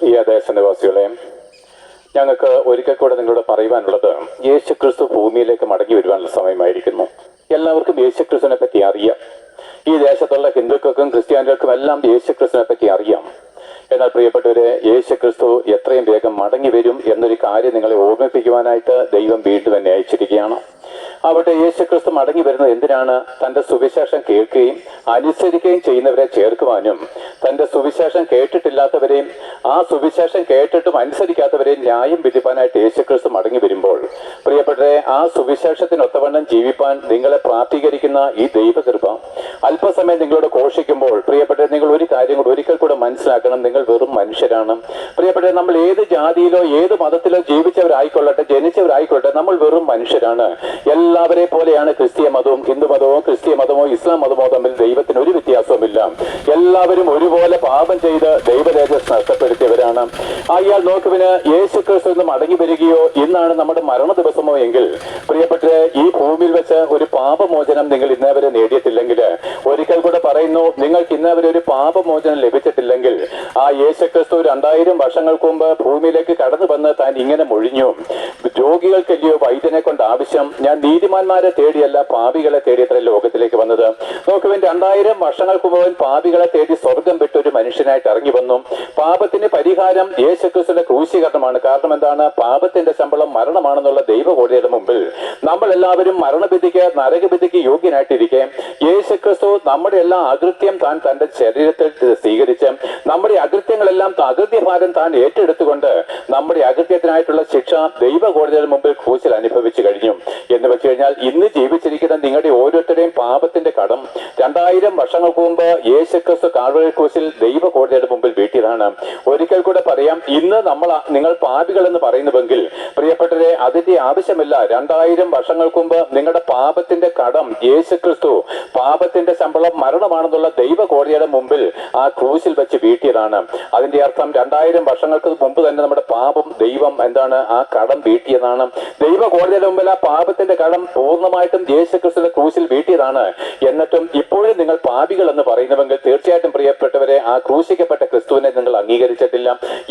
ഈ ദേശനിവാസികളെ, ഞങ്ങൾക്ക് ഒരിക്കൽ കൂടെ നിങ്ങളോട് പറയുവാനുള്ളത്, യേശു ക്രിസ്തു ഭൂമിയിലേക്ക് മടങ്ങി വരുവാനുള്ള സമയമായിരിക്കുന്നു. എല്ലാവർക്കും യേശു ക്രിസ്തുവിനെ പറ്റി അറിയാം. ഈ ദേശത്തുള്ള ഹിന്ദുക്കൾക്കും ക്രിസ്ത്യാനികൾക്കും എല്ലാം യേശു ക്രിസ്തുവിനെ പറ്റി അറിയാം. എന്നാൽ പ്രിയപ്പെട്ടവരെ, യേശു ക്രിസ്തു എത്രയും വേഗം മടങ്ങി വരും എന്നൊരു കാര്യം നിങ്ങളെ ഓർമ്മിപ്പിക്കുവാനായിട്ട് ദൈവം വീണ്ടും എന്നെ അയച്ചിരിക്കുകയാണ്. അവിടെ യേശു ക്രിസ്തു മടങ്ങി വരുന്നത് എന്തിനാണ്? തന്റെ സുവിശേഷം കേൾക്കുകയും അനുസരിക്കുകയും ചെയ്യുന്നവരെ ചേർക്കുവാനും, തന്റെ സുവിശേഷം കേട്ടിട്ടില്ലാത്തവരെയും ആ സുവിശേഷം കേട്ടിട്ടും അനുസരിക്കാത്തവരെയും ന്യായം വിധിപ്പാനായിട്ട് യേശു ക്രിസ്തു മടങ്ങി വരുമ്പോൾ, പ്രിയപ്പെട്ടവരെ, ആ സുവിശേഷത്തിനൊത്തവണ്ണം ജീവിപ്പാൻ നിങ്ങളെ പ്രാപ്തീകരിക്കുന്ന ഈ ദൈവകൃപ അല്പസമയം നിങ്ങളോട് ഘോഷിക്കുമ്പോൾ, പ്രിയപ്പെട്ടവരെ, നിങ്ങൾ ഒരു കാര്യം കൂടെ ഒരിക്കൽ കൂടെ മനസ്സിലാക്കണം. നിങ്ങൾ വെറും മനുഷ്യരാണ്. പ്രിയപ്പെട്ടവരെ, നമ്മൾ ഏത് ജാതിയിലോ ഏത് മതത്തിലോ ജീവിച്ചവരായിക്കൊള്ളട്ടെ, ജനിച്ചവരായിക്കൊള്ളട്ടെ, നമ്മൾ വെറും മനുഷ്യരാണ്. എല്ലാവരെ പോലെയാണ് ക്രിസ്തീയ മതവും ഹിന്ദു മതമോ ക്രിസ്തീയ മതമോ ഇസ്ലാം മതമോ തമ്മിൽ ദൈവത്തിന് ഒരു വ്യത്യാസവുമില്ല. എല്ലാവരും ഒരുപോലെ പാപം ചെയ്ത് ദൈവതേജസ് നഷ്ടപ്പെടുത്തിയവരാണ്. അയാൾ നോക്കുവിന് യേശു ക്രിസ്തു ഇന്ന് മടങ്ങി വരികയോ ഇന്നാണ് നമ്മുടെ മരണ ദിവസമോ എങ്കിൽ, പ്രിയപ്പെട്ടവരെ, ഈ ഭൂമിയിൽ വെച്ച് ഒരു പാപമോചനം നിങ്ങൾ ഇന്നേവരെ നേടിയിട്ടില്ലെങ്കിൽ, ഒരിക്കൽ കൂടെ പറയുന്നു, നിങ്ങൾക്ക് ഇന്നേവരെ ഒരു പാപമോചനം ലഭിച്ചിട്ടില്ലെങ്കിൽ, ആ യേശു ക്രിസ്തു 2000 വർഷങ്ങൾക്ക് മുമ്പ് ഭൂമിയിലേക്ക് കടന്നു വന്ന് താൻ ഇങ്ങനെ മൊഴിഞ്ഞു, രോഗികൾക്കല്ലയോ വൈദ്യനെ കൊണ്ട് ആവശ്യം, ഞാൻ നീതിമാന്മാരെ തേടിയല്ല പാപികളെ തേടിയത്ര ലോകത്തിലേക്ക് വന്നത്. നോക്കുവിൻ, 2000 വർഷങ്ങൾക്ക് മുമ്പ് പാപികളെ തേടി സ്വർഗം വിട്ട് ഒരു മനുഷ്യനായിട്ട് ഇറങ്ങി വന്നു. പാപത്തിന് പരിഹാരം യേശുക്രിസ്തുവിന്റെ ക്രൂശീകരണമാണ്. കാരണം എന്താണ്? പാപത്തിന്റെ ശമ്പളം മരണമാണെന്നുള്ള ദൈവകോടതിയുടെ മുമ്പിൽ നമ്മൾ എല്ലാവരും മരണവിധിക്ക് നരകവിധിക്ക് യോഗ്യനായിട്ടിരിക്കെ, യേശുക്രിസ്തു നമ്മുടെ എല്ലാ അകൃത്യം താൻ തന്റെ ശരീരത്തിൽ സ്വീകരിച്ച് നമ്മുടെ അകൃത്യങ്ങളെല്ലാം അകൃത്യഭാരം താൻ ഏറ്റെടുത്തുകൊണ്ട് നമ്മുടെ അകൃത്യത്തിനായിട്ടുള്ള ശിക്ഷ ദൈവകോടതിയുടെ മുമ്പിൽ ക്രൂശിൽ അനുഭവിച്ചു കഴിഞ്ഞു. എന്ന് വെച്ച് കഴിഞ്ഞാൽ, ഇന്ന് ജീവിച്ചിരിക്കുന്ന നിങ്ങളുടെ ഓരോരുത്തരുടെയും പാപത്തിന്റെ കടം 2000 വർഷങ്ങൾക്ക് മുമ്പ് യേശുക്രിസ്തു കാൽവരി ക്രൂശിൽ ദൈവകോടതിയുടെ മുമ്പിൽ വീട്ടിയതാണ്. ഒരിക്കൽ കൂടെ പറയാം, ഇന്ന് നിങ്ങൾ പാപികൾ എന്ന് പറയുന്നുവെങ്കിൽ, പ്രിയപ്പെട്ടവരെ, അതിന്റെ ആവശ്യമില്ല. 2000 വർഷങ്ങൾക്ക് മുമ്പ് നിങ്ങളുടെ പാപത്തിന്റെ കടം യേശുക്രിസ്തു, പാപത്തിന്റെ ശമ്പളം മരണമാണെന്നുള്ള ദൈവകോടതിയുടെ മുമ്പിൽ ആ ക്രൂശിൽ വെച്ച് വീട്ടിയതാണ്. അതിന്റെ അർത്ഥം 2000 വർഷങ്ങൾക്ക് മുമ്പ് തന്നെ നമ്മുടെ പാപം ദൈവം എന്താണ്? ആ കടം വീട്ടിയതാണ്. ദൈവകോടതിയുടെ മുമ്പിൽ ആ പാപത്തിന്റെ കടം പൂർണ്ണമായിട്ടും യേശുക്രിസ്തുവിന്റെ ക്രൂശിൽ വീട്ടിയതാണ്. എന്നിട്ടും ഇപ്പോഴും നിങ്ങൾ പാപികൾ എന്ന് പറയുന്നുവെങ്കിൽ, തീർച്ചയായിട്ടും പ്രിയപ്പെട്ടവരെ, ആ ക്രൂശിക്കപ്പെട്ട ക്രിസ്തുവിനെ നിങ്ങൾ അംഗീകരിച്ചിട്ടില്ല.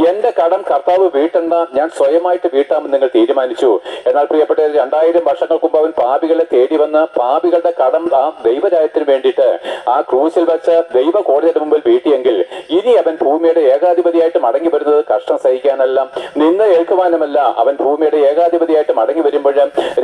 എന്റെ കടം കർത്താവ് വീട്ടണ്ട, ഞാൻ സ്വയമായിട്ട് വീട്ടാമെന്ന് നിങ്ങൾ തീരുമാനിച്ചു. എന്നാൽ പ്രിയപ്പെട്ടവരെ, 2000 വർഷങ്ങൾക്ക് മുമ്പ് അവൻ പാപികളെ തേടി വന്ന് പാപികളുടെ കടം ആ ദൈവരാജ്യത്തിന് വേണ്ടിയിട്ട് ആ ക്രൂശിൽ വെച്ച് ദൈവകോടതിയുടെ മുമ്പിൽ വീട്ടിയെങ്കിൽ, ഇനി അവൻ ഭൂമിയുടെ ഏകാധിപതിയായിട്ട് മടങ്ങി വരുന്നത് കഷ്ടം സഹിക്കാനല്ല, നിന്ന് ഏൽക്കുവാനുമല്ല. അവൻ ഭൂമിയുടെ ഏകാധിപതിയായിട്ട് മടങ്ങി വരുമ്പോൾ,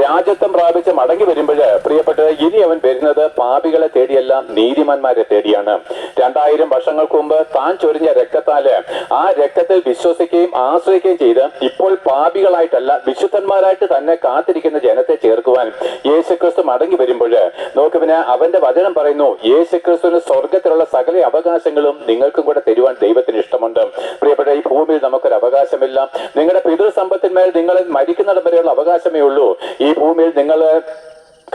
രാജ്യത്വം പ്രാപിച്ച് മടങ്ങി വരുമ്പോൾ, പ്രിയപ്പെട്ടത്, ഇനി അവൻ വരുന്നത് പാപികളെ തേടിയല്ല, നീതിമാന്മാരെ തേടിയാണ്. 2000 വർഷങ്ങൾക്ക് മുമ്പ് താൻ ചൊരിഞ്ഞ രക്തത്താല് ആ രക്തത്തിൽ വിശ്വസിക്കുകയും ആശ്രയിക്കുകയും ചെയ്ത് ഇപ്പോൾ പാപികളായിട്ടല്ല വിശുദ്ധന്മാരായിട്ട് തന്നെ കാത്തിരിക്കുന്ന ജനത്തെ ചേർക്കുവാൻ യേശുക്രിസ്തു മടങ്ങി വരുമ്പോൾ, നോക്കുവിന് അവന്റെ വചനം പറയുന്നു, യേശുക്രിസ്തുവിന് സ്വർഗത്തിലുള്ള സകല അവകാശങ്ങളും നിങ്ങൾക്കും കൂടെ തരുവാൻ ദൈവത്തിന് ഇഷ്ടമുണ്ട്. പ്രിയപ്പെട്ട, ഈ ഭൂമിയിൽ നമുക്കൊരു അവകാശമില്ല. നിങ്ങളുടെ പിതൃസമ്പത്തിന്മേൽ നിങ്ങൾ മരിക്കുന്നിടം വരെയുള്ള അവകാശമേ ഉള്ളൂ. ഈ ഭൂമിയിൽ നിങ്ങൾ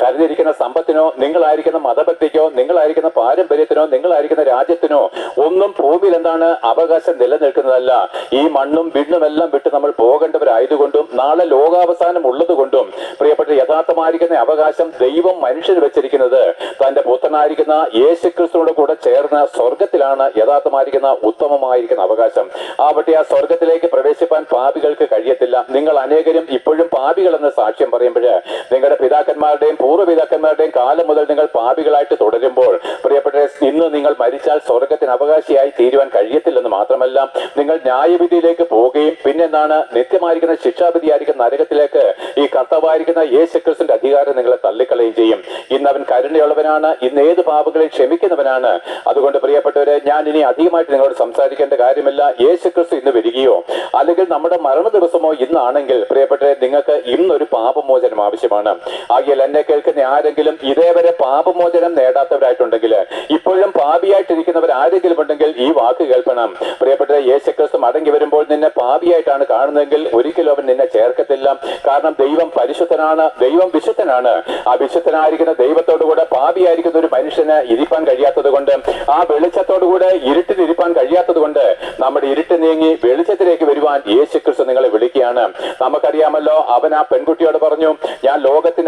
കരുതിയിരിക്കുന്ന സമ്പത്തിനോ, നിങ്ങളായിരിക്കുന്ന മതഭക്തിക്കോ, നിങ്ങളായിരിക്കുന്ന പാരമ്പര്യത്തിനോ, നിങ്ങളായിരിക്കുന്ന രാജ്യത്തിനോ ഒന്നും ഭൂമിയിൽ എന്താണ് അവകാശം നിലനിൽക്കുന്നതല്ല. ഈ മണ്ണും വിണ്ണും എല്ലാം വിട്ട് നമ്മൾ പോകേണ്ടവരായതുകൊണ്ടും നാളെ ലോകാവസാനം ഉള്ളതുകൊണ്ടും, പ്രിയപ്പെട്ട, യഥാർത്ഥമായിരിക്കുന്ന അവകാശം ദൈവം മനുഷ്യന് വെച്ചിരിക്കുന്നത് തന്റെ പുത്രനായിരിക്കുന്ന യേശുക്രിസ്തുവിനോട് കൂടെ ചേർന്ന് സ്വർഗത്തിലാണ് യഥാർത്ഥമായിരിക്കുന്ന ഉത്തമമായിരിക്കുന്ന അവകാശം. ആവട്ടെ, ആ സ്വർഗത്തിലേക്ക് പ്രവേശിപ്പാൻ പാപികൾക്ക് കഴിയത്തില്ല. നിങ്ങൾ അനേകരും ഇപ്പോഴും പാപികൾ എന്ന് സാക്ഷ്യം പറയുമ്പോൾ, നിങ്ങളുടെ പിതാക്കന്മാരുടെയും പൂർവ്വപിതാക്കന്മാരുടെയും കാലം മുതൽ നിങ്ങൾ പാപികളായിട്ട് തുടരുമ്പോൾ, പ്രിയപ്പെട്ട, ഇന്ന് നിങ്ങൾ മരിച്ചാൽ സ്വർഗത്തിന് അവകാശിയായി തീരുവാൻ കഴിയത്തില്ലെന്ന് മാത്രമല്ല, നിങ്ങൾ ന്യായവിധിയിലേക്ക് പോവുകയും പിന്നെന്താണ്? നിത്യമായിരിക്കുന്ന ശിക്ഷാവിധിയായിരിക്കുന്ന നരകത്തിലേക്ക് ഈ കർത്താവായിരിക്കുന്ന യേശുക്രിസ്തുവിന്റെ അധികാരം നിങ്ങളെ തള്ളിക്കളയും ചെയ്യും. ഇന്ന് അവൻ കരുണയുള്ളവനാണ്, ഇന്ന് ഏത് പാപങ്ങളെയും ക്ഷമിക്കുന്നവനാണ്. അതുകൊണ്ട് പ്രിയപ്പെട്ടവരെ, ഞാൻ ഇനി അധികമായിട്ട് നിങ്ങളോട് സംസാരിക്കേണ്ട കാര്യമില്ല. യേശുക്രിസ്തു ഇന്ന് വരികയോ അല്ലെങ്കിൽ നമ്മുടെ മരണ ദിവസമോ ഇന്നാണെങ്കിൽ, പ്രിയപ്പെട്ടവരെ, നിങ്ങൾക്ക് ഇന്നൊരു പാപമോചനം ആവശ്യമാണ്. ആകിയാൽ എന്നെ കേൾക്കുന്ന ആരെങ്കിലും ഇതേവരെ പാപമോചനം നേടാത്തവരായിട്ടുണ്ടെങ്കിൽ, ഇപ്പോഴും പാപിയായിട്ടിരിക്കുന്നവർ ആരെങ്കിലും ഉണ്ടെങ്കിൽ ഈ വാക്ക് കേൾക്കണം. പ്രിയപ്പെട്ട, യേശുക്രിസ്തു മടങ്ങി വരുമ്പോൾ നിന്നെ പാപിയായിട്ടാണ് കാണുന്നതെങ്കിൽ ഒരിക്കലും അവൻ നിന്നെ ചേർക്കത്തില്ല. കാരണം ദൈവം പരിശുദ്ധനാണ്, ദൈവം വിശുദ്ധനാണ്. ആ വിശുദ്ധനായിരിക്കുന്ന ദൈവത്തോടുകൂടെ പാപിയായിരിക്കുന്ന ഒരു മനുഷ്യന് ഇരിപ്പാൻ കഴിയാത്തത് കൊണ്ട്, ആ വെളിച്ചത്തോടുകൂടെ ഇരുട്ടിൽ ഇരിപ്പാൻ കഴിയാത്തത് കൊണ്ട് നമ്മുടെ ഇരുട്ട് നീങ്ങി വെളിച്ചത്തിലേക്ക് വരുവാൻ യേശുക്രിസ്തു നിങ്ങളെ വിളിക്കുകയാണ്. നമുക്കറിയാമല്ലോ, അവൻ ആ പെൺകുട്ടിയോട് പറഞ്ഞു,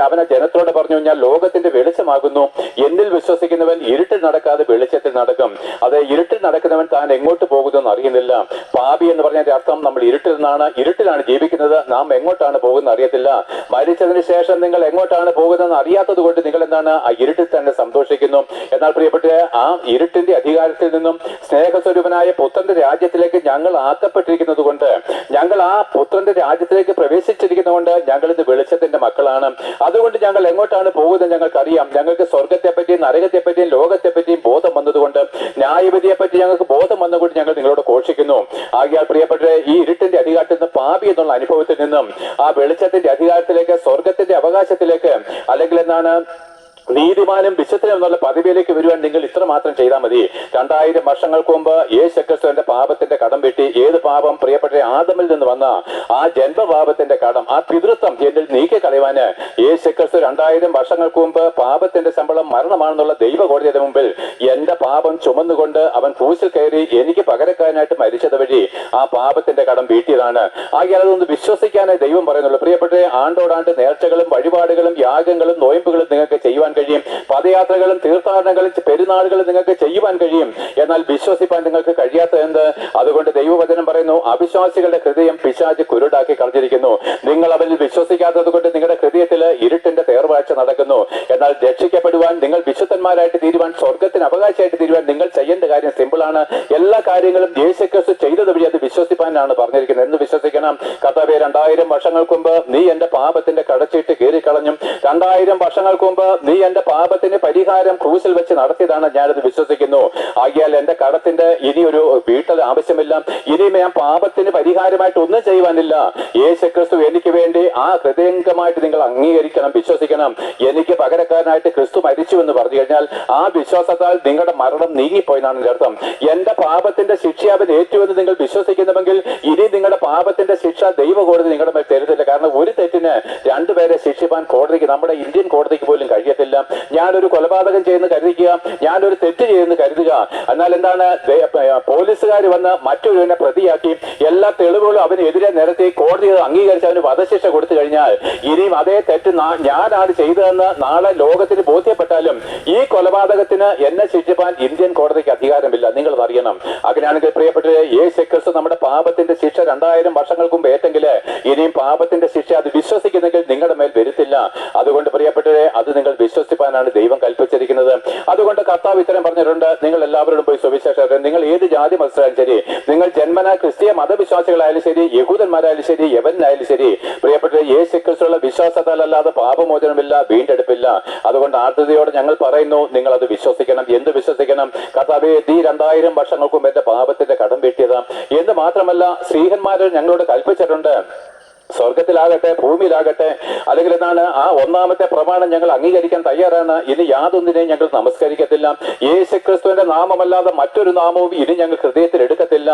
അവനെ ജനത്തോട് പറഞ്ഞു, ഞാൻ ലോകത്തിന്റെ വെളിച്ചമാകുന്നു, എന്നിൽ വിശ്വസിക്കുന്നവൻ ഇരുട്ടിൽ നടക്കാതെ വെളിച്ചത്തിൽ നടക്കും. അത് ഇരുട്ടിൽ നടക്കുന്നവൻ താൻ എങ്ങോട്ട് പോകുന്നതെന്ന് അറിയുന്നില്ല. പാപി എന്ന് പറഞ്ഞതിന്റെ അർത്ഥം നമ്മൾ ഇരുട്ടിലാണ് ജീവിക്കുന്നത്, നാം എങ്ങോട്ടാണ് പോകുന്നത് അറിയത്തില്ല. മരിച്ചതിന് ശേഷം നിങ്ങൾ എങ്ങോട്ടാണ് പോകുന്നതെന്ന് അറിയാത്തത് കൊണ്ട് നിങ്ങൾ എന്താണ് ആ ഇരുട്ടിൽ തന്നെ സന്തോഷിക്കുന്നു. എന്നാൽ പ്രിയപ്പെട്ട, ആ ഇരുട്ടിന്റെ അധികാരത്തിൽ നിന്നും സ്നേഹസ്വരൂപനായ പുത്രന്റെ രാജ്യത്തിലേക്ക് ഞങ്ങൾ ആക്കപ്പെട്ടിരിക്കുന്നത് കൊണ്ട്, ഞങ്ങൾ ആ പുത്രന്റെ രാജ്യത്തിലേക്ക് പ്രവേശിച്ചിരിക്കുന്നതുകൊണ്ട് ഞങ്ങൾ ഇന്ന് വെളിച്ചത്തിന്റെ മക്കളാണ്. അതുകൊണ്ട് ഞങ്ങൾ എങ്ങോട്ടാണ് പോകുന്നത് ഞങ്ങൾക്കറിയാം. ഞങ്ങൾക്ക് സ്വർഗത്തെപ്പറ്റിയും നരകത്തെപ്പറ്റിയും ലോകത്തെപ്പറ്റിയും ബോധം വന്നതുകൊണ്ട്, ന്യായവിധിയെപ്പറ്റി ഞങ്ങൾക്ക് ബോധം വന്നുകൊണ്ട് ഞങ്ങൾ നിങ്ങളോട് ഘോഷിക്കുന്നു. ആകയാൽ പ്രിയപ്പെട്ടവരെ, ഈ ഇരുട്ടിന്റെ അധികാരത്തിൽ നിന്ന്, പാപി എന്നുള്ള അനുഭവത്തിൽ നിന്നും ആ വെളിച്ചത്തിന്റെ അധികാരത്തിലേക്ക്, സ്വർഗത്തിന്റെ അവകാശത്തിലേക്ക്, അല്ലെങ്കിൽ എന്താണ് നീതിമാനും വിശുദ്ധനും എന്നുള്ള പദവിയിലേക്ക് വരുവാൻ നിങ്ങൾ ഇത്ര മാത്രം ചെയ്താൽ മതി. 2000 വർഷങ്ങൾക്ക് മുമ്പ് യേശുക്രിസ്തുവിന്റെ പാപത്തിന്റെ കടം വെട്ടി. ഏത് പാപം? പ്രിയപ്പെട്ട, ആദമിൽ നിന്ന് വന്ന ആ ജന്മപാപത്തിന്റെ കടം, ആ പിതൃത്വം എന്നിൽ നീക്കി കളയുവാന് യേശുക്രിസ്തു 2000 വർഷങ്ങൾക്ക് മുമ്പ് പാപത്തിന്റെ ശമ്പളം മരണമാണെന്നുള്ള ദൈവകോടതിയുടെ മുമ്പിൽ എന്റെ പാപം ചുമന്നുകൊണ്ട് അവൻ ക്രൂശിൽ കയറി എനിക്ക് പകരക്കാരനായിട്ട് മരിച്ചത് വഴി ആ പാപത്തിന്റെ കടം വീട്ടിയതാണ്. ആകയാൽ അതൊന്ന് വിശ്വസിക്കാനായി ദൈവം പറയുന്നുള്ളൂ. പ്രിയപ്പെട്ട, ആണ്ടോടാണ്ട് നേർച്ചകളും വഴിപാടുകളും യാഗങ്ങളും നോയമ്പുകളും നിങ്ങൾക്ക് ചെയ്യുവാൻ കഴിയും. പദയാത്രകളും തീർത്ഥാടനങ്ങളും പെരുന്നാളുകളും നിങ്ങൾക്ക് ചെയ്യുവാൻ കഴിയും. എന്നാൽ വിശ്വസിപ്പാൻ നിങ്ങൾക്ക് കഴിയാത്ത എന്ത്? അതുകൊണ്ട് ദൈവവചനം പറയുന്നു, അവിശ്വാസികളുടെ ഹൃദയം പിശാച് കുരുടാക്കി കളഞ്ഞിരിക്കുന്നു. നിങ്ങൾ അവനിൽ വിശ്വസിക്കാത്തത് കൊണ്ട് നിങ്ങളുടെ ഹൃദയത്തിൽ ഇരുട്ടിന്റെ തേർവാഴ്ച നടക്കുന്നു. എന്നാൽ രക്ഷിക്കപ്പെടുവാൻ, നിങ്ങൾ വിശുദ്ധന്മാരായിട്ട് തീരുവാൻ, സ്വർഗത്തിന് അവകാശമായിട്ട് തീരുവാൻ നിങ്ങൾ ചെയ്യേണ്ട കാര്യം സിമ്പിളാണ്. എല്ലാ കാര്യങ്ങളും യേശുക്രിസ്തു ചെയ്തത് വഴി അത് വിശ്വസിപ്പാനാണ് പറഞ്ഞിരിക്കുന്നത്. എന്ന് വിശ്വസിക്കണം. കർത്താവേ, 2000 വർഷങ്ങൾക്ക് മുമ്പ് നീ എന്റെ പാപത്തിന്റെ കടച്ചീട്ട് കീറിക്കളഞ്ഞും 2000 വർഷങ്ങൾക്ക് മുമ്പ് നീ എന്റെ പാപത്തിന് പരിഹാരം ക്രൂശിൽ വെച്ച് നടത്തിയതാണ്. ഞാനത് വിശ്വസിക്കുന്നു. ആകിയാൽ എന്റെ കടത്തിന്റെ ഇനി ഒരു വീട്ടൽ ആവശ്യമില്ല. ഇനിയും ഞാൻ പാപത്തിന് പരിഹാരമായിട്ട് ഒന്നും ചെയ്യുവാനില്ല. യേശുക്രിസ്തു എനിക്ക് വേണ്ടി ആ ഹൃദയംഗമായിട്ട് നിങ്ങൾ അംഗീകരിക്കണം, വിശ്വസിക്കണം. എനിക്ക് പകരക്കാരനായിട്ട് ക്രിസ്തു മരിച്ചു എന്ന് പറഞ്ഞു കഴിഞ്ഞാൽ ആ വിശ്വാസത്താൽ നിങ്ങളുടെ മരണം നീങ്ങിപ്പോയെന്നാണ് എന്റെ അർത്ഥം. എന്റെ പാപത്തിന്റെ ശിക്ഷ അവൻ ഏറ്റുവെന്ന് നിങ്ങൾ വിശ്വസിക്കുന്നുവെങ്കിൽ ഇനി നിങ്ങളുടെ പാപത്തിന്റെ ശിക്ഷ ദൈവകോടതി നിങ്ങളുടെ മേൽ തരുന്നില്ല. കാരണം ഒരു തെറ്റിന് 2 പേരെ ശിക്ഷിപ്പാൻ കോടതിക്ക്, നമ്മുടെ ഇന്ത്യൻ കോടതിക്ക് പോലും കഴിയത്തില്ല. ഞാനൊരു കൊലപാതകം ചെയ്യുന്ന കരുതിക്കുക, ഞാനൊരു തെറ്റ് ചെയ്യുന്ന കരുതുക. എന്നാൽ എന്താണ്, പോലീസുകാർ വന്ന് മറ്റൊരുവനെ പ്രതിയാക്കി എല്ലാ തെളിവുകളും അവനെതിരെ നിരത്തി കോടതി അംഗീകരിച്ച് അവന് വധശിക്ഷ കൊടുത്തു കഴിഞ്ഞാൽ ഇനിയും അതേ തെറ്റ് ഞാനാണ് ചെയ്തതെന്ന് നാളെ ലോകത്തിന് ബോധ്യപ്പെട്ടാലും ഈ കൊലപാതകത്തിന് എന്നെ ശിക്ഷിപ്പാൻ ഇന്ത്യൻ കോടതിക്ക് അധികാരമില്ല. നിങ്ങൾ അറിയണം. അങ്ങനെയാണെങ്കിൽ പ്രിയപ്പെട്ടവരെ, യേശുക്രിസ്തു നമ്മുടെ പാപത്തിന്റെ ശിക്ഷ 2000 വർഷങ്ങൾക്ക് മുമ്പ് ഏറ്റെങ്കിൽ ഇനിയും പാപത്തിന്റെ ശിക്ഷ അത് വിശ്വസിക്കുന്നെങ്കിൽ നിങ്ങളുടെ മേൽ വരുത്തില്ല. അതുകൊണ്ട് പ്രിയപ്പെട്ടവരെ, അത് നിങ്ങൾ വിശ്വസിപ്പാനാണ് ദൈവം കൽപ്പിച്ചിരിക്കുന്നത്. അതുകൊണ്ട് കർത്താവ് ഇത്തരം പറഞ്ഞിട്ടുണ്ട്, നിങ്ങൾ എല്ലാവരോടും പോയി സുവിശേഷം. നിങ്ങൾ ഏത് ജാതി മത്സരായാലും ശരി, നിങ്ങൾ ജന്മനാ ക്രിസ്തീയ മതവിശ്വാസികളായാലും ശരി, യഹൂദന്മാരായാലും ശരി, യവനായാലും ശരി, പ്രിയപ്പെട്ടവരെ, യേശുക്രിസ്തുവിലുള്ള വിശ്വാസത്താലല്ലാതെ പാപമോചനമില്ല, വീണ്ടെടുപ്പില്ല. അതുകൊണ്ട് ആർദ്രതയോടെ ഞങ്ങൾ പറയുന്നു, നിങ്ങൾ അത് വിശ്വസിക്കണം. എന്ത് വിശ്വസിക്കണം? കർത്താവേ, ഈ 2000 വർഷങ്ങൾക്ക് മുമ്പ് എന്റെ പാപത്തിന്റെ കടം വീട്ടിയതാ എന്ന് മാത്രമല്ല, സ്ത്രീഹന്മാർ ഞങ്ങളോട് കൽപ്പിച്ചിട്ടുണ്ട്, സ്വർഗത്തിലാകട്ടെ ഭൂമിയിലാകട്ടെ, അല്ലെങ്കിൽ എന്താണ് ആ ഒന്നാമത്തെ പ്രമാണം ഞങ്ങൾ അംഗീകരിക്കാൻ തയ്യാറാണ്. ഇനി യാതൊന്നിനെയും ഞങ്ങൾ നമസ്കരിക്കത്തില്ല. യേശുക്രിസ്തുവിന്റെ നാമമല്ലാതെ മറ്റൊരു നാമവും ഇനി ഞങ്ങൾ ഹൃദയത്തിൽ എടുക്കത്തില്ല.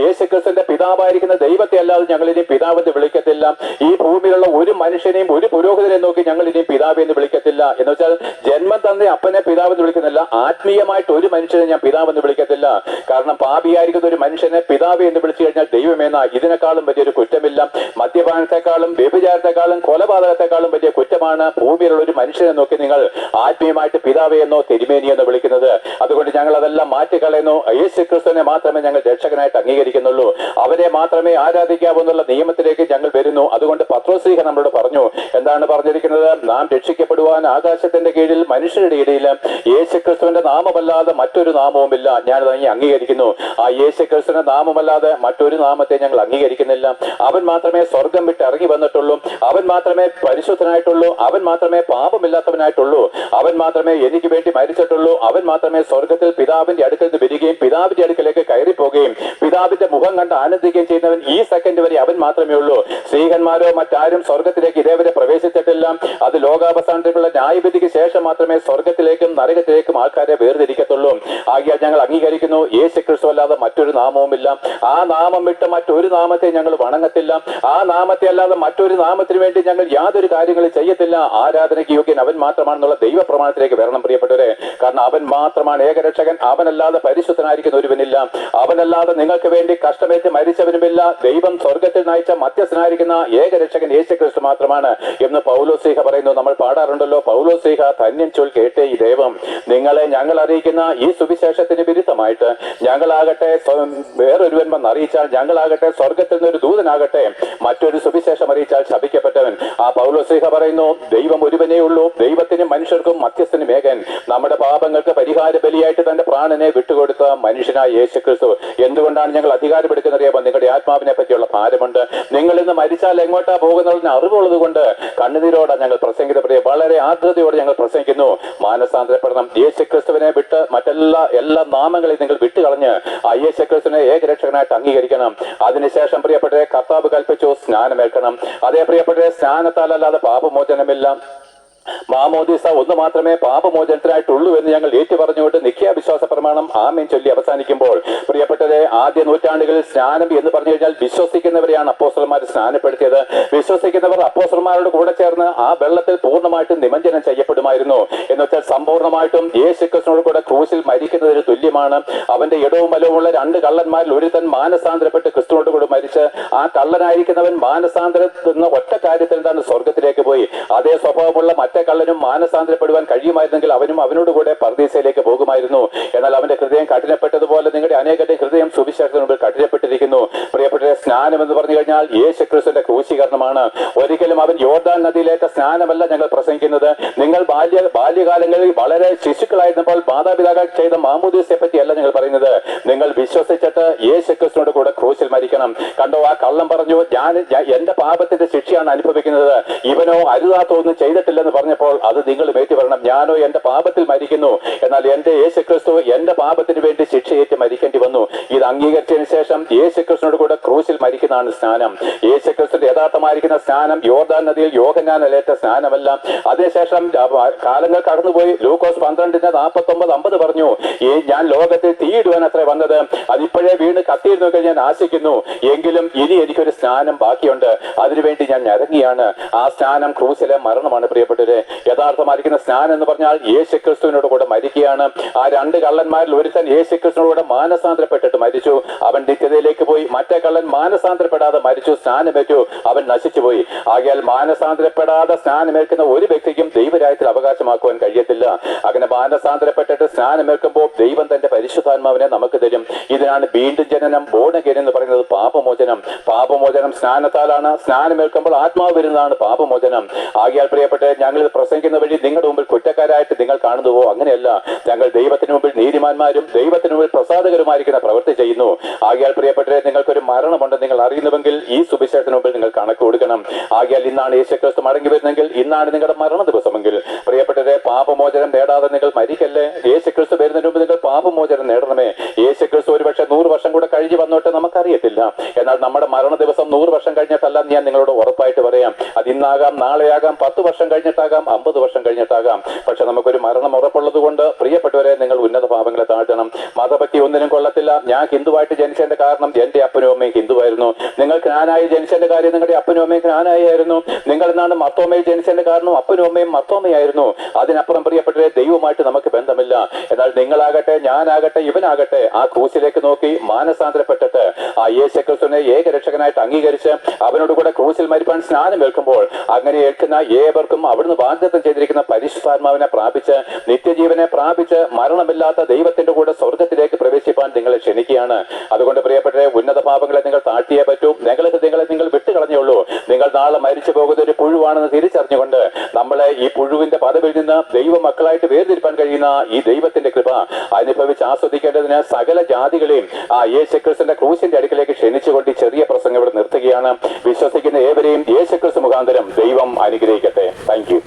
യേശുക്രിസ്തുവിന്റെ പിതാവായിരിക്കുന്ന ദൈവത്തെ അല്ലാതെ ഞങ്ങൾ ഇനി പിതാവെന്ന് വിളിക്കത്തില്ല. ഈ ഭൂമിയിലുള്ള ഒരു മനുഷ്യനെയും ഒരു പുരോഹിതനെയും നോക്കി ഞങ്ങൾ ഇനി പിതാവെന്ന് വിളിക്കത്തില്ല. എന്ന് വെച്ചാൽ ജന്മം തന്നെ അപ്പനെ പിതാവെന്ന് വിളിക്കുന്നില്ല. ആത്മീയമായിട്ട് ഒരു മനുഷ്യനെ ഞാൻ പിതാവെന്ന് വിളിക്കത്തില്ല. കാരണം പാപിയായിരിക്കുന്ന ഒരു മനുഷ്യനെ പിതാവെ എന്ന് വിളിച്ചു കഴിഞ്ഞാൽ ദൈവമേന ഇതിനേക്കാളും വലിയൊരു കുറ്റമില്ല. മദ്യപാനത്തെക്കാളും വ്യഭിചാരത്തെക്കാളും കൊലപാതകത്തെക്കാളും വലിയ കുറ്റമാണ് ഭൂമിയിലുള്ള ഒരു മനുഷ്യനെ നോക്കി നിങ്ങൾ ആത്മീയമായിട്ട് പിതാവേ എന്നോ തിരുമേനി എന്നോ വിളിക്കുന്നത്. അതുകൊണ്ട് ഞങ്ങൾ അതെല്ലാം മാറ്റിക്കളയുന്നു. യേശുക്രിസ്തുവിനെ മാത്രമേ ഞങ്ങൾ രക്ഷകനായിട്ട് അംഗീകരിക്കുന്നുള്ളൂ. അവരെ മാത്രമേ ആരാധിക്കാവൂ എന്നുള്ള നിയമത്തിലേക്ക് ഞങ്ങൾ വരുന്നു. അതുകൊണ്ട് പത്രോസ്ലീഹ നമ്മളോട് പറഞ്ഞു, എന്താണ് പറഞ്ഞിരിക്കുന്നത്? നാം രക്ഷിക്കപ്പെടുവാൻ ആകാശത്തിന്റെ കീഴിൽ മനുഷ്യരുടെ ഇടയിൽ യേശുക്രിസ്തുവിന്റെ നാമമല്ലാതെ മറ്റൊരു നാമവുമില്ല. ഞാനത് അംഗീകരിക്കുന്നു. ആ യേശുക്രിസ്തുവിന്റെ നാമമല്ലാതെ മറ്റൊരു നാമത്തെ ഞങ്ങൾ അംഗീകരിക്കുന്നില്ല. അവൻ മാത്രമേ സ്വർഗം വിട്ട് ഇറങ്ങി വന്നിട്ടുള്ളൂ. അവൻ മാത്രമേ പരിശുദ്ധനായിട്ടുള്ളൂ. അവൻ മാത്രമേ പാപമില്ലാത്തവനായിട്ടുള്ളൂ. അവൻ മാത്രമേ എനിക്ക് വേണ്ടി മരിച്ചിട്ടുള്ളൂ. അവൻ മാത്രമേ സ്വർഗത്തിൽ പിതാവിന്റെ അടുക്കൽ നിന്ന് വരികയും പിതാവിന്റെ അടുക്കലേക്ക് കയറി പോവുകയും പിതാവിന്റെ മുഖം കണ്ട് ആനന്ദിക്കുകയും ചെയ്യുന്നവൻ ഈ സെക്കൻഡ് വരെ അവൻ മാത്രമേ ഉള്ളൂ. സ്ത്രീഹന്മാരോ മറ്റാരും സ്വർഗത്തിലേക്ക് ഇതേവരെ പ്രവേശിച്ചിട്ടില്ല. അത് ലോകാവസാനത്തിലുള്ള ന്യായവിധിക്ക് ശേഷം മാത്രമേ സ്വർഗത്തിലേക്കും നരകത്തിലേക്കും ആൾക്കാരെ വേർതിരിക്കത്തുള്ളൂ. ആകിയാൽ ഞങ്ങൾ അംഗീകരിക്കുന്നു, യേശുക്രിസ്തു അല്ലാതെ മറ്റൊരു നാമവുമില്ല. ആ നാമം വിട്ട് മറ്റൊരു നാമത്തെ ഞങ്ങൾ വണങ്ങത്തില്ല. ആ ആ നാമത്തെ അല്ലാതെ മറ്റൊരു നാമത്തിന് വേണ്ടി ഞങ്ങൾ യാതൊരു കാര്യങ്ങളും ചെയ്യത്തില്ല. ആരാധനയ്ക്ക് യോഗ്യൻ അവൻ മാത്രമാണെന്നുള്ള ദൈവ പ്രമാണത്തിലേക്ക് വരണം പ്രിയപ്പെട്ടവരെ. കാരണം അവൻ മാത്രമാണ് ഏകരക്ഷകൻ. അവനല്ലാതെ പരിശുദ്ധനായിരിക്കുന്ന ഒരുവനില്ല. അവനല്ലാതെ നിങ്ങൾക്ക് വേണ്ടി കഷ്ടമേറ്റ് മരിച്ചവനുമില്ല. ദൈവം സ്വർഗത്തിൽ നയിച്ച മധ്യസ്ഥനായിരിക്കുന്ന ഏകരക്ഷകൻ യേശുക്രിസ്തു മാത്രമാണ് എന്ന് പൗലോസ്ലീഹ പറയുന്നു. നമ്മൾ പാടാറുണ്ടല്ലോ, പൗലോസ്ലീഹ ധന്യം ചൊൽ കേട്ടേ ഈ ദൈവം നിങ്ങളെ ഞങ്ങൾ അറിയിക്കുന്ന ഈ സുവിശേഷത്തിന് വിരുദ്ധമായിട്ട് ഞങ്ങളാകട്ടെ വേറൊരുവൻ വന്ന് അറിയിച്ചാൽ, ഞങ്ങളാകട്ടെ സ്വർഗത്തിൽ നിന്നൊരു ദൂതനാകട്ടെ മറ്റൊരു സുവിശേഷം അറിയിച്ചാൽ ശപിക്കപ്പെട്ടവൻ. ആ പൗലോസ്ലീഹ പറയുന്നു, ദൈവം ഒരുവനേ ഉള്ളൂ, ദൈവത്തിനും മനുഷ്യർക്കും മധ്യസ്ഥനും ഏകൻ. നമ്മുടെ പാപങ്ങൾക്ക് പരിഹാര ബലിയായിട്ട് തന്റെ പ്രാണനെ വിട്ടുകൊടുത്ത മനുഷ്യനായ യേശുക്രിസ്തു. എന്തുകൊണ്ടാണ് ഞങ്ങൾ അധികാരമെടുക്കുന്നത് അറിയാമോ? നിങ്ങളുടെ ആത്മാവിനെ പറ്റിയുള്ള ഭാരമുണ്ട്. നിങ്ങൾ ഇന്ന് മരിച്ചാൽ എങ്ങോട്ടാ പോകുന്നതിന് അറിവുള്ളത് കൊണ്ട് കണ്ണുനീരോടെ ഞങ്ങൾ പ്രസംഗിക്കപ്പെടുക, വളരെ ആർദ്രതയോടെ ഞങ്ങൾ പ്രസംഗിക്കുന്നു. മാനസാന്തരപ്പെടണം. യേശുക്രിസ്തുവിനെ വിട്ട് എല്ലാ നാമങ്ങളെയും നിങ്ങൾ വിട്ടുകളഞ്ഞ് ആ യേശുക്രിസ്തുവിനെ ഏകരക്ഷകനായിട്ട് അംഗീകരിക്കണം. അതിനുശേഷം പ്രിയപ്പെട്ടവരെ കർത്താവ് കൽപ്പിച്ചു സ്നാനമേൽക്കണം. അതേ പ്രിയപ്പെട്ടവരെ, സ്നാനത്താലല്ലാതെ പാപമോചനമില്ല. മാമോദീസ ഒന്ന് മാത്രമേ പാപമോചനത്തിനായിട്ടുള്ളൂ എന്ന് ഞങ്ങൾ ഏറ്റു പറഞ്ഞുകൊണ്ട് നിഖ്യാ വിശ്വാസ പ്രമാണം ആമേൻ ചൊല്ലി അവസാനിക്കുമ്പോൾ പ്രിയപ്പെട്ടവരെ, ആദ്യ നൂറ്റാണ്ടുകളിൽ സ്നാനം എന്ന് പറഞ്ഞു കഴിഞ്ഞാൽ വിശ്വസിക്കുന്നവരെയാണ് അപ്പോസ്തലന്മാർ സ്നാനപ്പെടുത്തിയത്. വിശ്വസിക്കുന്നവർ അപ്പോസ്തലന്മാരോട് കൂടെ ചേർന്ന് ആ വെള്ളത്തിൽ പൂർണ്ണമായിട്ടും നിമഞ്ജനം ചെയ്യപ്പെടുമായിരുന്നു. എന്ന് വെച്ചാൽ സമ്പൂർണ്ണമായിട്ടും യേശുക്രിസ്തുവിനോട് കൂടെ ക്രൂശിൽ മരിക്കുന്നതിന് തുല്യമാണ്. അവന്റെ ഇടവും വലവുമുള്ള രണ്ട് കള്ളന്മാരിൽ ഒരുത്തൻ മാനസാന്തരപ്പെട്ട് ക്രിസ്തുവിനോട് കൂടെ മരിച്ച് ആ കള്ളനായിരിക്കുന്നവൻ മാനസാന്തരത്തിൽ ഒറ്റ കാര്യത്തിൽ എന്താണ് സ്വർഗത്തിലേക്ക് പോയി. അതേ സ്വഭാവമുള്ള മറ്റേ കള്ളനും മാനസാന്തരപ്പെടുവാൻ കഴിയുമായിരുന്നെങ്കിൽ അവനും അവനോട് കൂടെ പർദീസയിലേക്ക് പോകുമായിരുന്നു. എന്നാൽ അവന്റെ ഹൃദയം കഠിനപ്പെട്ടതുപോലെ നിങ്ങളുടെ അനേകരുടെ ഹൃദയം സുവിശേഷത്തിന് മുമ്പിൽ കഠിനപ്പെട്ടിരിക്കുന്നു. പ്രിയപ്പെട്ട, സ്നാനം എന്ന് പറഞ്ഞു കഴിഞ്ഞാൽ യേശുക്രിസ്തുവിന്റെ ക്രൂശീകരണമാണ്. ഒരിക്കലും അവൻ യോർദാൻ നദിയിലേറ്റ സ്നാനമല്ല ഞങ്ങൾ പ്രസംഗിക്കുന്നത്. നിങ്ങൾ ബാല്യകാലങ്ങളിൽ വളരെ ശിശുക്കളായിരുന്നപ്പോൾ മാതാപിതാക്കൾ ചെയ്ത മാമോദീസയെ പറ്റിയല്ല ഞങ്ങൾ പറയുന്നത്. നിങ്ങൾ വിശ്വസിച്ചിട്ട് യേശുക്രിസ്തുവിനോട് കൂടെ ക്രൂശിൽ മരിക്കണം. കണ്ടോ, ആ കള്ളം പറഞ്ഞു, ഞാൻ എന്റെ പാപത്തിന്റെ ശിക്ഷയാണ് അനുഭവിക്കുന്നത്, ഇവനോ അരുതാത്തൊന്നും ചെയ്തിട്ടില്ലെന്ന് പറഞ്ഞപ്പോൾ അത് നിങ്ങൾ ഏറ്റുപറയണം. ഞാനോ എന്റെ പാപത്തിൽ മരിക്കുന്നു, എന്നാൽ എന്റെ യേശുക്രിസ്തു എന്റെ പാപത്തിന് വേണ്ടി ശിക്ഷയേറ്റ് മരിക്കേണ്ടി വന്നു. ഇത് അംഗീകരിച്ചതിന് ശേഷം യേശുക്രിസ്തുവിനോട് കൂടെ ക്രൂശിൽ മരിക്കുന്നതാണ് സ്നാനം. യേശുക്രിസ്തുവിന്റെ യഥാർത്ഥമായിരിക്കുന്ന സ്നാനം യോർദാൻ നദിയിൽ യോഹന്നാനിലേറ്റ സ്നാനമല്ല. അതിനുശേഷം കാലങ്ങൾ കടന്നുപോയി. ലൂക്കോസ് 12:49-50 പറഞ്ഞു, ഞാൻ ലോകത്തിൽ തീയിടുവാൻ അത്ര വന്നത്, അതിപ്പോഴേ വീണ് കത്തിയിരുന്നു ഞാൻ ആശിക്കുന്നു, എങ്കിലും ഇനി എനിക്കൊരു സ്നാനം ബാക്കിയുണ്ട്, അതിനുവേണ്ടി ഞാൻ ഞരങ്ങിയാണ്. ആ സ്നാനം ക്രൂശിലെ മരണമാണ് പ്രിയപ്പെട്ടവരെ. യഥാർത്ഥമായിരിക്കുന്ന സ്നാനം എന്ന് പറഞ്ഞാൽ യേശുക്രിസ്തുവിനോട് കൂടെ മരിക്കുകയാണ്. ആ രണ്ട് കള്ളന്മാരിൽ ഒരുത്തൻ യേശുക്രിസ്തുവിനോട് കൂടെ മാനസാന്തരപ്പെട്ടിട്ട് മരിച്ചു, അവൻ നിത്യതയിലേക്ക് പോയി. മറ്റേ കള്ളൻ മാനസാന്തരപ്പെടാതെ മരിച്ചു, സ്നാനമേറ്റു, അവൻ നശിച്ചുപോയി. ആകയാൽ മാനസാന്തരപ്പെടാതെ സ്നാനമേൽക്കുന്ന ഒരു വ്യക്തിക്കും ദൈവരാജ്യത്തിൽ അവകാശമാക്കുവാൻ കഴിയത്തില്ല. അങ്ങനെ മാനസാന്തരപ്പെട്ടിട്ട് സ്നാനമേൽക്കുമ്പോൾ ദൈവം തന്റെ പരിശുദ്ധാത്മാവിനെ നമുക്ക് തരും. ഇതിനാണ് വീണ്ടും ജനനം, ബോർൺ അഗൈൻ എന്ന് പറയുന്നത്. പാപമോചനം സ്നാനത്താലാണ്. സ്നാനമേൽക്കുമ്പോൾ ആത്മാവ് വരുന്നതാണ് പാപമോചനം. ആകയാൽ പ്രിയപ്പെട്ട, ഞങ്ങൾ പ്രസംഗിക്കുന്ന വഴി നിങ്ങളുടെ മുമ്പിൽ കുറ്റക്കാരായിട്ട് നിങ്ങൾ കാണുന്നുവോ? അങ്ങനെയല്ല. ഞങ്ങൾ ദൈവത്തിന് മുമ്പിൽ നീതിമാന്മാരും ദൈവത്തിന് മുമ്പിൽ പ്രസാദകരമായിരിക്കുന്ന പ്രവൃത്തി ചെയ്യുന്നു. ആകയാൽ പ്രിയപ്പെട്ടവരെ, നിങ്ങൾക്കൊരു മരണമുണ്ട് നിങ്ങൾ അറിയുന്നുവെങ്കിൽ ഈ സുവിശേഷത്തിന് മുമ്പിൽ നിങ്ങൾ കണക്ക് കൊടുക്കണം. ആകയാൽ ഇന്നാണ് യേശുക്രിസ്തു മടങ്ങി വരുന്നെങ്കിൽ, ഇന്നാണ് നിങ്ങളുടെ മരണ ദിവസമെങ്കിൽ പ്രിയപ്പെട്ടവരെ, പാപമോചനം നേടാതെ നിങ്ങൾ മരിക്കല്ലേ. യേശുക്രിസ്തു വരുന്നതിന് മുമ്പ് നിങ്ങൾ പാപമോചനം നേടണമേ. യേശുക്രിസ്തു ഒരുപക്ഷെ 100 വർഷം കൂടെ കഴിഞ്ഞ് വന്നോട്ടെ, നമുക്കറിയത്തില്ല. എന്നാൽ നമ്മുടെ മരണ ദിവസം 100 വർഷം കഴിഞ്ഞിട്ടല്ല ഞാൻ നിങ്ങളോട് ഉറപ്പായിട്ട് പറയാം. അത് ഇന്നാകാം, നാളെയാകാം, 10 വർഷം കഴിഞ്ഞിട്ടാകാം, 50 വർഷം കഴിഞ്ഞിട്ടാകാം. പക്ഷെ നമുക്കൊരു മരണം ഉറപ്പുള്ളത് കൊണ്ട് പ്രിയപ്പെട്ടവരെ, നിങ്ങൾ ഉന്നത ഭാവങ്ങളെ താഴ്ത്തണം. മതപറ്റി ഒന്നിനും കൊള്ളത്തില്ല. ഞാൻ ഹിന്ദുവായിട്ട് ജനിച്ചതിന്റെ കാരണം എന്റെ അപ്പനും അമ്മയും ഹിന്ദുവായിരുന്നു. നിങ്ങൾ ജ്ഞാനായി ജനിച്ചതിന്റെ കാര്യം നിങ്ങളുടെ അപ്പനും അമ്മയും ജ്ഞാനായിരുന്നു. നിങ്ങൾ എന്നാണ് മർത്തോമയിൽ ജനിച്ചതിന്റെ കാരണം അപ്പനും അമ്മയും മർത്തോമയായിരുന്നു. അതിനപ്പുറം പ്രിയപ്പെട്ടവരെ, ദൈവമായിട്ട് നമുക്ക് ബന്ധമില്ല. എന്നാൽ നിങ്ങളാകട്ടെ, ഞാനാകട്ടെ, ഇവനാകട്ടെ ആ ക്രൂശിലേക്ക് നോക്കി മാനസാന്തരപ്പെട്ടിട്ട് ആ യേശുക്രിസ്തുവിനെ ഏകരക്ഷകനായിട്ട് അംഗീകരിച്ച് അവനോട് കൂടെ ക്രൂശിൽ മരിപ്പാൻ സ്നാനം ഏൽക്കുമ്പോൾ, അങ്ങനെ ഏൽക്കുന്ന ഏവർക്കും അവിടുന്ന് വാഗ്ദത്തം ചെയ്തിരിക്കുന്ന പരിശുദ്ധാത്മാവിനെ പ്രാപിച്ച് നിത്യജീവനെ പ്രാപിച്ച് മരണമില്ലാത്ത ദൈവത്തിന്റെ കൂടെ സ്വർഗത്തിലേക്ക് പ്രവേശിപ്പാൻ നിങ്ങളെ ക്ഷണിക്കുകയാണ്. അതുകൊണ്ട് പ്രിയപ്പെട്ടവരെ, ഉന്നത പാപങ്ങളെ നിങ്ങൾ താഴ്ത്തിയേ പറ്റൂ. നിങ്ങളെ നിങ്ങൾ വിട്ടുകളഞ്ഞുള്ളൂ. നിങ്ങൾ നാളെ മരിച്ചു പോകുന്ന ഒരു പുഴുവാണെന്ന് തിരിച്ചറിഞ്ഞുകൊണ്ട് നമ്മളെ ഈ പുഴുവിന്റെ പദവിയിൽ നിന്ന് ദൈവ മക്കളായിട്ട് വേർതിരിപ്പാൻ കഴിയുന്ന ഈ ദൈവത്തിന്റെ കൃപ അനുഭവിച്ച് ആസ്വദിക്കേണ്ടതിന് സകല ജാതികളെയും ആ യേശുക്രിസ്തുവിന്റെ ക്രൂശിന്റെ അടുക്കിലേക്ക് ക്ഷണിച്ചുകൊണ്ട് ചെറിയ പ്രസംഗം ഇവിടെ നിർത്തുകയാണ്. വിശ്വസിക്കുന്ന ഏവരെയും യേശുക്രിസ്തു മുഖാന്തരം ദൈവം അനുഗ്രഹിക്കട്ടെ. Thank you.